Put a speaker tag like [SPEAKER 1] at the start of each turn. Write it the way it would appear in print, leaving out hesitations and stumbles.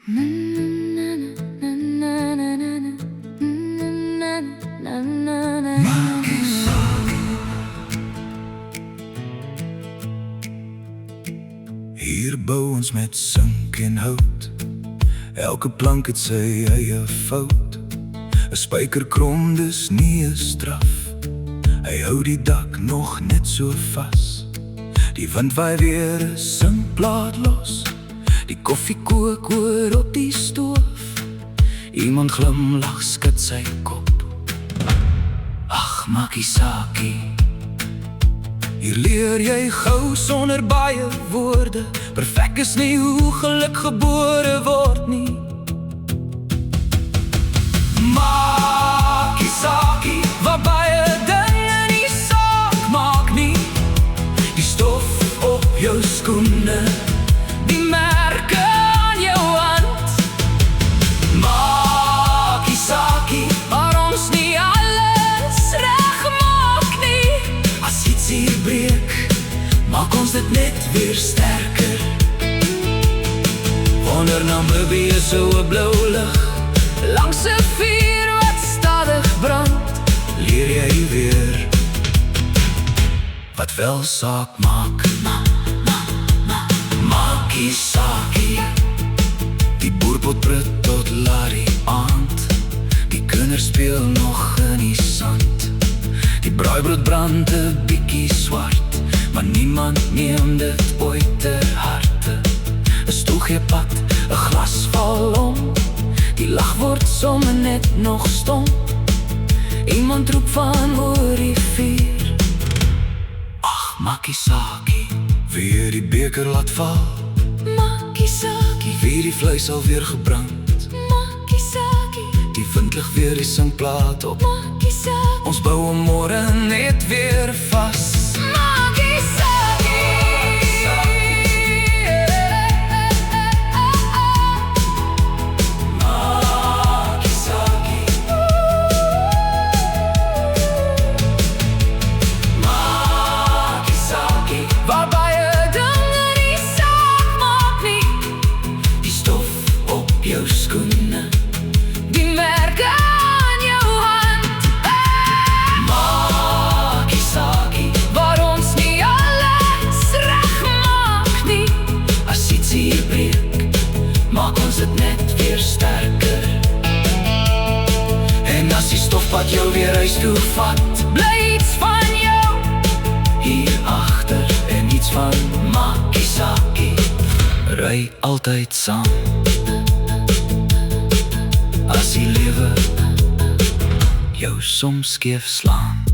[SPEAKER 1] Hier bou ons met sink en hout. Elke plank het sy eie fout. 'n Spyker krom, dis nie 'n straf. Hy hou die dak nog net so vas. Die wind waai weer 'n singplaat los. Die koffie kook oor op die stoof. Iemand glimlag, skud sy kop. Ag, maakie saakie. Hier leer jy gou sonder baie woorde. Perfek is nie hoe geluk gebore word nie. Maakie saakie, waar baie dinge nie saak maak nie. Die stof op jou skoene, die merke aan jou hand. Maakie saakie, waar ons nie alles reg maak nie. As iets hier breek, maak ons dit net weer sterker. Wonder Namibië so 'n blou lig, langs 'n vuur wat stadig brand. Leer jy weer wat wel saak maak. Maakie saakie. Die boerpot prut tot laat die aand. Die kinders speel nog in die sand. Die braaibrood brand 'n bietjie swart, maar niemand neem dit ooit ter harte. 'n Stoel gee pad, 'n glas val om. Die lag word somme net nog stom. Iemand roep van oor die vuur. Ag, maakie saakie. Wie die beker laat val. Maakie saakie. Wie die vleis alweer gebrand. Maakie saakie. Die wind lig weer die singplaat op. Maakie saakie. Ons bou hom môre net weer vas. Maakie saakie. Waar baie dinge nie saak maak nie. Die stof op jou skoene, die merke aan jou hand. Maakie saakie, waar ons nie alles reg maak nie. As iets hier breek, maak ons dit net weer sterker. En as die stofpad jou weer huis toe vat, bly iets van jou hier agter. Iets van maakie saakie, ry altyd saam. As die lewe jou soms skeef slaan.